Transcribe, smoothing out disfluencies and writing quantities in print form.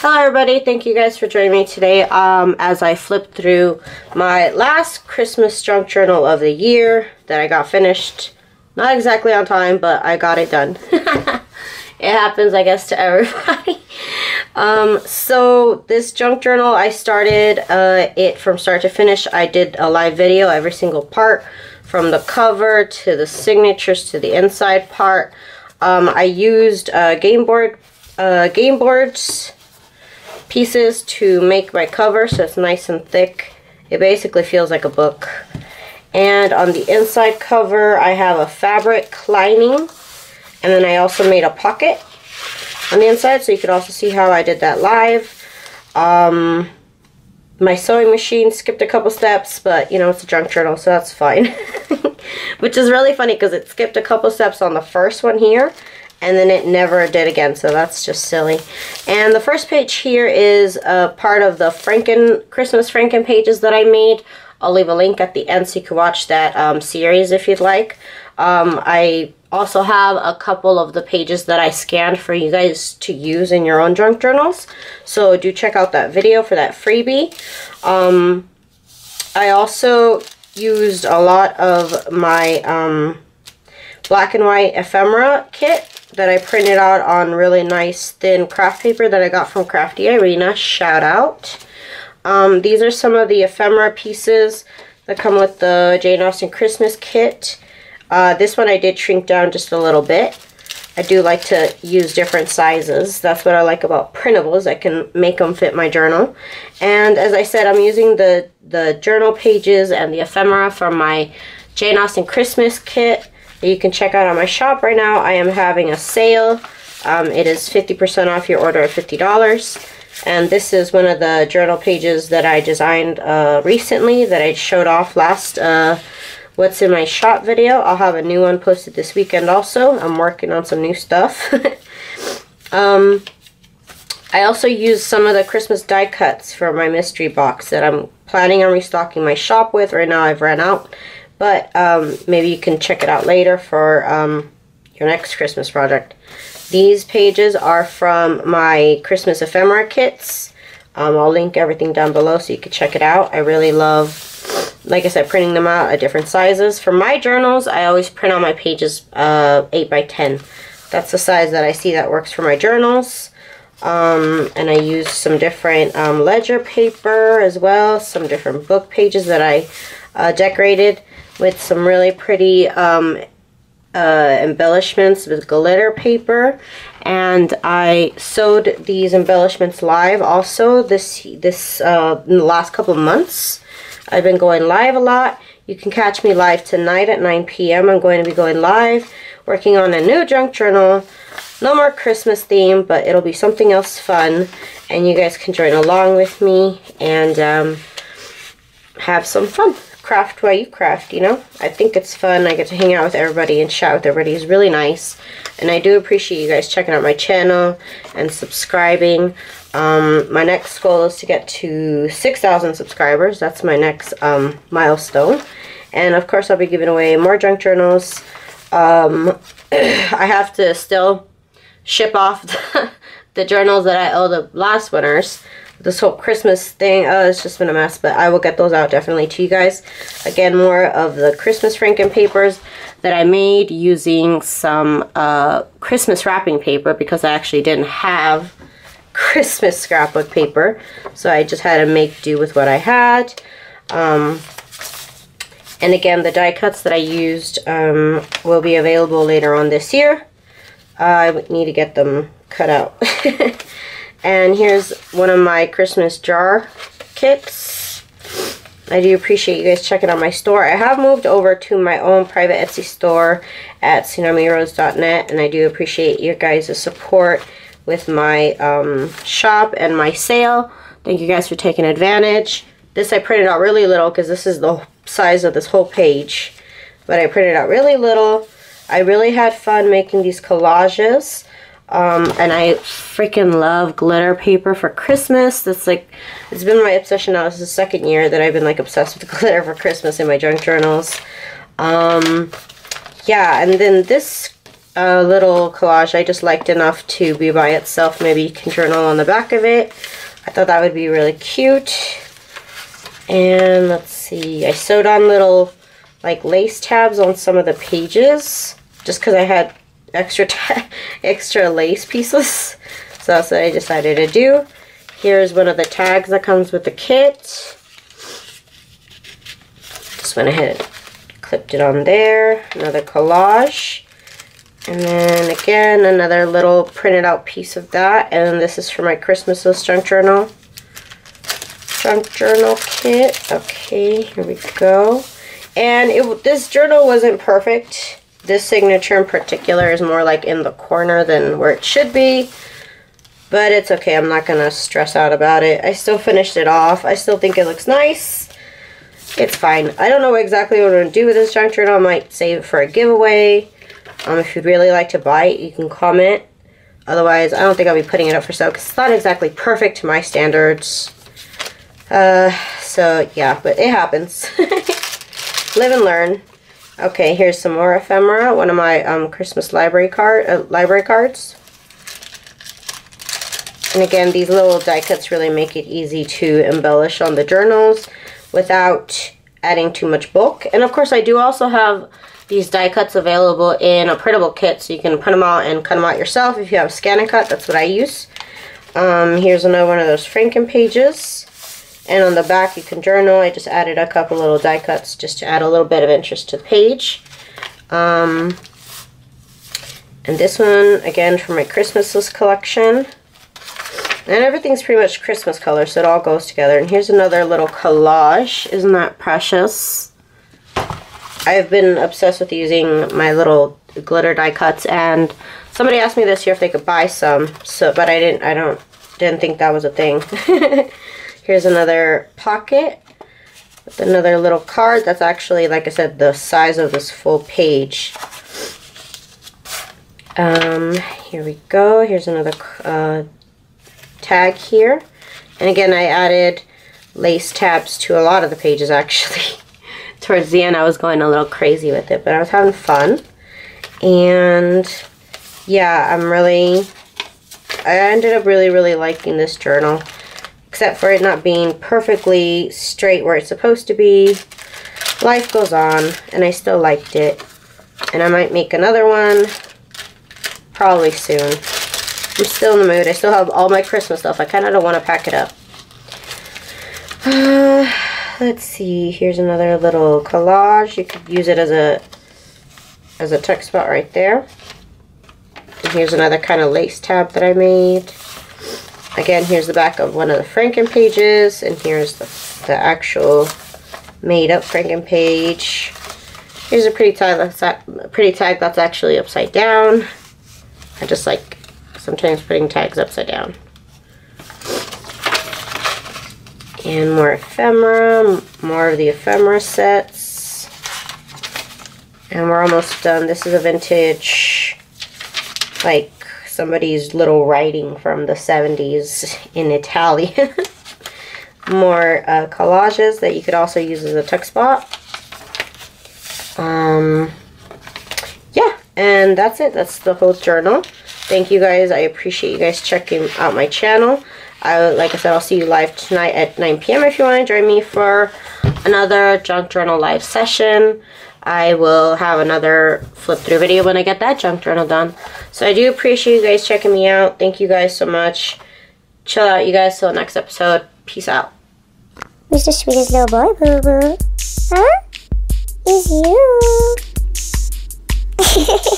Hello everybody, thank you guys for joining me today as I flip through my last Christmas junk journal of the year that I got finished. Not exactly on time, but I got it done. It happens, I guess, to everybody. So this junk journal, I started it from start to finish. I did a live video, every single part, from the cover to the signatures to the inside part. I used game boards pieces to make my cover, so it's nice and thick. It basically feels like a book. And on the inside cover, I have a fabric lining, and then I also made a pocket on the inside, so you could also see how I did that live. My sewing machine skipped a couple steps, but you know, it's a junk journal, so that's fine. Which is really funny because it skipped a couple steps on the first one here, and then it never did again, so that's just silly. And the first page here is part of the Christmas Franken pages that I made. I'll leave a link at the end so you can watch that series if you'd like. I also have a couple of the pages that I scanned for you guys to use in your own junk journals, so do check out that video for that freebie. I also used a lot of my black and white ephemera kit that I printed out on really nice thin craft paper that I got from Crafty Irina. Shout out. These are some of the ephemera pieces that come with the Jane Austen Christmas kit. This one I did shrink down just a little bit. I do like to use different sizes. That's what I like about Printables. I can make them fit my journal. And as I said, I'm using the journal pages and the ephemera from my Jane Austen Christmas kit that you can check out on my shop right now. I am having a sale. It is 50% off your order of $50. And this is one of the journal pages that I designed recently that I showed off last What's in My Shop video. I'll have a new one posted this weekend also. I'm working on some new stuff. I also used some of the Christmas die cuts for my mystery box that I'm planning on restocking my shop with. Right now I've run out. But maybe you can check it out later for your next Christmas project. These pages are from my Christmas ephemera kits. I'll link everything down below so you can check it out. I really love, like I said, printing them out at different sizes. For my journals, I always print out my pages 8 by 10. That's the size that I see that works for my journals. And I used some different ledger paper as well, some different book pages that I decorated with some really pretty embellishments with glitter paper. And I sewed these embellishments live also this in the last couple of months. I've been going live a lot. You can catch me live tonight at 9 p.m. I'm going to be going live working on a new junk journal. No more Christmas theme, but it'll be something else fun, and you guys can join along with me and have some fun. Craft while you craft, you know? I think it's fun. I get to hang out with everybody and chat with everybody. It's really nice. And I do appreciate you guys checking out my channel and subscribing. My next goal is to get to 6,000 subscribers. That's my next milestone. And of course I'll be giving away more junk journals. I have to still ship off the journals that I owe the last winners. This whole Christmas thing, it's just been a mess, but I will get those out definitely to you guys. Again, more of the Christmas Franken papers that I made using some Christmas wrapping paper because I actually didn't have Christmas scrapbook paper, so I just had to make do with what I had. And again, the die cuts that I used will be available later on this year. I need to get them cut out. And here's one of my Christmas jar kits. I do appreciate you guys checking out my store. I have moved over to my own private Etsy store at TsunamiRose.net, and I do appreciate your guys' support with my shop and my sale. Thank you guys for taking advantage. This I printed out really little because this is the size of this whole page. But I printed out really little. I really had fun making these collages. And I freaking love glitter paper for Christmas. That's like, it's been my obsession now. This is the second year that I've been like obsessed with glitter for Christmas in my junk journals. Yeah, and then this a little collage I just liked enough to be by itself. Maybe you can journal on the back of it. I thought that would be really cute. And let's see, I sewed on little like lace tabs on some of the pages just because I had extra lace pieces. So that's what I decided to do. Here's one of the tags that comes with the kit. Just went ahead and clipped it on there. Another collage. And then again, another little printed out piece of that. And this is for my Christmas List junk journal kit. Okay, here we go. And this journal wasn't perfect. This signature in particular is more like in the corner than where it should be. But it's okay, I'm not gonna stress out about it. I still finished it off. I still think it looks nice. It's fine. I don't know exactly what I'm gonna do with this junk journal. I might save it for a giveaway. If you'd really like to buy it, you can comment. Otherwise, I don't think I'll be putting it up for sale because it's not exactly perfect to my standards. So yeah, but it happens. Live and learn. Okay, here's some more ephemera. One of my Christmas library cards. And again, these little die cuts really make it easy to embellish on the journals without adding too much bulk. And of course, I do also have these die cuts available in a printable kit, so you can print them out and cut them out yourself. If you have Scan and Cut, that's what I use. Here's another one of those Franken pages. And on the back, you can journal. I just added a couple little die cuts just to add a little bit of interest to the page. And this one, again, for my Christmas List collection. And everything's pretty much Christmas color, so it all goes together. And here's another little collage. Isn't that precious? I've been obsessed with using my little glitter die cuts, and somebody asked me this year if they could buy some. But I didn't think that was a thing. Here's another pocket with another little card. That's actually, like I said, the size of this full page. Here we go. Here's another tag here. And again, I added lace tabs to a lot of the pages actually. Towards the end, I was going a little crazy with it, but I was having fun. And yeah, I ended up really liking this journal. Except for it not being perfectly straight where it's supposed to be. Life goes on, and I still liked it. And I might make another one probably soon. I'm still in the mood. I still have all my Christmas stuff. I kind of don't want to pack it up. Let's see. Here's another little collage. You could use it as a tuck spot right there. And here's another kind of lace tab that I made. Again, here's the back of one of the Franken pages, and here's the actual made-up Franken page. Here's a pretty tag that's actually upside down. I just like sometimes putting tags upside down. And more ephemera, more of the ephemera sets. And we're almost done. This is a vintage, like, somebody's little writing from the 70s in Italian. More collages that you could also use as a tuck spot. Yeah, and that's it. That's the whole journal. Thank you guys. I appreciate you guys checking out my channel. Like I said, I'll see you live tonight at 9 p.m. if you want to join me for another junk journal live session. I will have another flip through video when I get that junk journal done. So I do appreciate you guys checking me out. Thank you guys so much. Chill out, you guys. Till the next episode. Peace out. Who's the sweetest little boy, boo-boo? Huh? It's you.